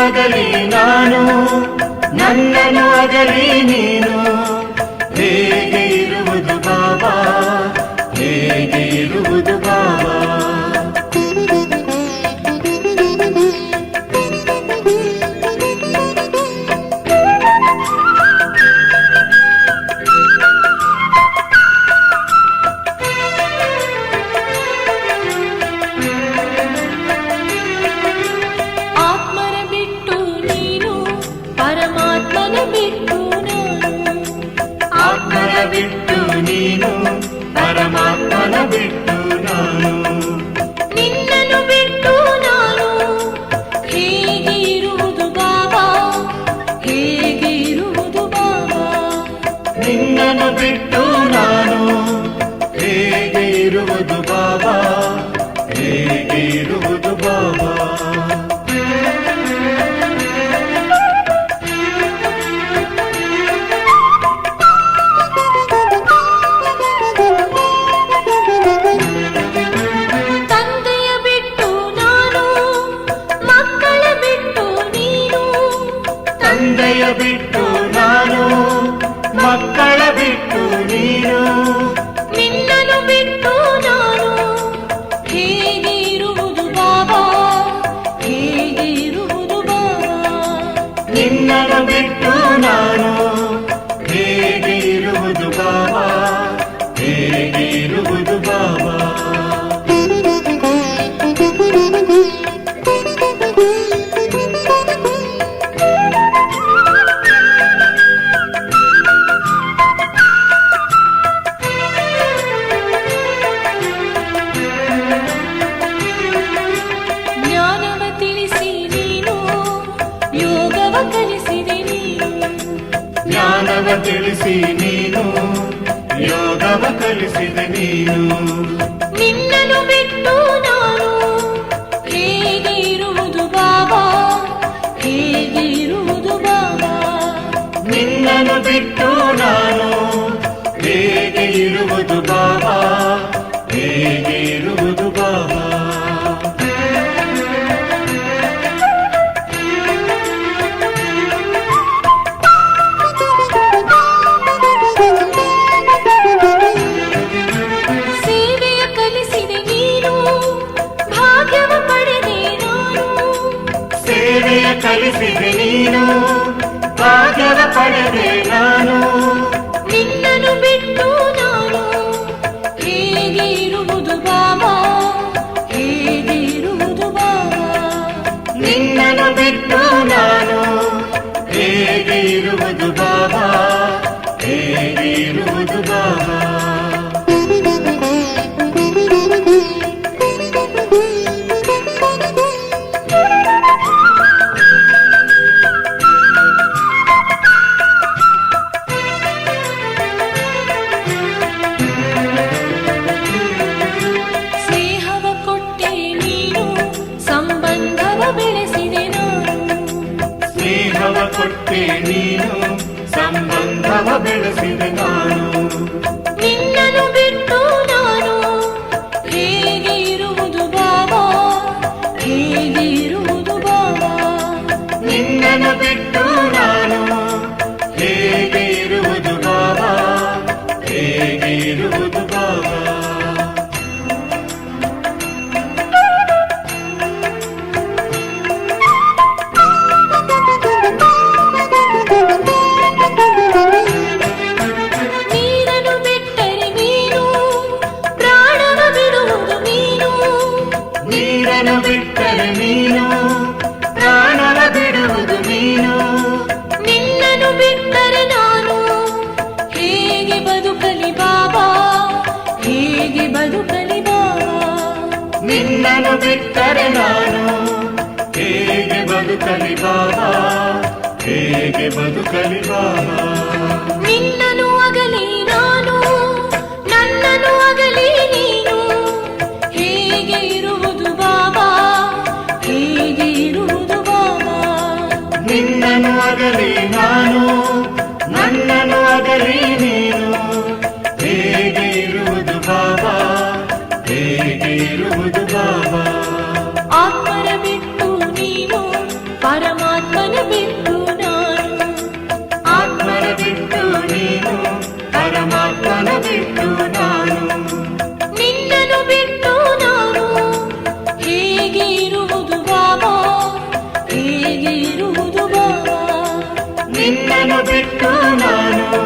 ಅಗಲಿ ನಾನು, ನನ್ನನ್ನು ಅಗಲಿ ನೀನು, ಹೇಗೆ ಇರುವುದು ಬಾಬಾ, ಹೇಗೆ ಇರುವುದು ಬಾಬಾ. ಬಿಟ್ಟು ನೀನು ಪರಮಾತ್ಮನ ಬಿಟ್ಟು ನಾನು, ನಿನ್ನನ್ನು ಬಿಟ್ಟು ನಾನು ಹೇಗೆ ಇರುವುದು ಬಾಬಾ, ಹೇಗೆ ಇರುವುದು ಬಾಬಾ. ನಿನ್ನನ್ನು ಬಿಟ್ಟು ನಾನು ಹೇಗೆ ಇರುವುದು ಬಾಬಾ, ಹೇಗೆ ಇರುವುದು ಬಾಬಾ. ತಂದೆಯ ಬಿಟ್ಟು ನಾನು, ಮಕ್ಕಳ ಬಿಟ್ಟು ನೀನು, ನಿನ್ನನ್ನು ಬಿಟ್ಟು ನಾನು ಹೇಗೆ ಇರುವುದು ಬಾಬಾ, ಹೇಗೆ ಇರುವುದು ಬಾಬಾ. ನಿನ್ನನ್ನು ಬಿಟ್ಟು ನಾನು ಹೇಗೆ ಇರುವುದು ಬಾಬಾ, ಹೇಗೆ ಇರುವುದು ಬಾಬಾ. ಜ್ಞಾನವ ತಿಳಿಸಿ ನೀನು, ಯೋಗವ ಕಲಿಸಿದೆ ನೀನು, ನಿನ್ನನ್ನು ಬಿಟ್ಟು ನಾನು ಹೇಗೆ ಇರುವುದು ಬಾಬಾ, ಹೇಗೆ ಇರುವುದು ಬಾಬಾ. ನಿನ್ನನ್ನು ಬಿಟ್ಟು ನಾನು ಹೇಗೆ ಇರುವುದು ಬಾಬಾ, ಹೇಗೆ ಇರುವುದು ಬಾಬಾ. ಸೇವೆಯ ಕಲಿಸಿದೆ ನೀನು, ಭಾಗ್ಯವ ಪಡೆದೆ ನಾನು, ನಿನ್ನನ್ನು ಬಿಟ್ಟು ನಾನು ಹೇಗೆ ಇರುವುದು ಬಾಬಾ, ಹೇಗೆ ಇರುವುದು ಬಾಬಾ. ನಿನ್ನನ್ನು ಬಿಟ್ಟು ನಾನು ಹೇಗೆ ಇರುವುದು ಬಾಬಾ, ಹೇಗೆ ಇರುವುದು ಬಾಬಾ. ಸ್ನೇಹವ ಕೊಟ್ಟೆ ನೀನು, ಸಂಬಂಧವ ಬೆಳೆಸಿದೆ ನಾನು, ನಿನ್ನನ್ನು ಬಿಟ್ಟು ನಾನು ಹೇಗೆ ಇರುವುದು ಬಾಬಾ, ಹೇಗೆ ಇರುವುದು ಬಾಬಾ. ನಿನ್ನನ್ನು ಬಿಟ್ಟು ನಾನು ಹೇಗೆ ಇರುವುದು ಬಾಬಾ, ಹೇಗೆ ಇರುವುದು ಬಾಬಾ. ನೀರನ್ನು ಬಿಟ್ಟರೆ ನೀನು, ಪ್ರಾಣವ ಬಿಡುವುದು ನೀನು, ನಿನ್ನನ್ನು ಬಿಟ್ಟರೆ ನಾನು ಹೇಗೆ ಬದುಕಲಿ ಬಾಬಾ, ಹೇಗೆ ಬದುಕಲಿ ಬಾಬಾ. ನಿನ್ನನ್ನು ಬಿಟ್ಟರೆ ನಾನು ಹೇಗೆ ಬದುಕಲಿ ಬಾಬಾ, ಹೇಗೆ ಬದುಕಲಿ ಬಾಬಾ. ನಿನ್ನನ್ನು ಅಗಲಿ ನಾನು, ನನ್ನನ್ನು ಅಗಲಿ ನೀನು, ಹೇಗೆ ಇರುವುದು ಬಾಬಾ, ಹೇಗೆ ಇರುವುದು ಬಾಬಾ. ನಿನ್ನನ್ನು ಅಗಲಿ ನಾನು, ನನ್ನನ್ನು ಅಗಲಿ ನೀನು, ಹೇಗೆ ಇರುವುದು ಬಾಬಾ, ಹೇಗೆ ಇರುವುದು ಬಾಬಾ. ಆತ್ಮರ ಬಿಟ್ಟು ನೀನು ಪರಮ ಬಿಟ್ಟು ನಾನು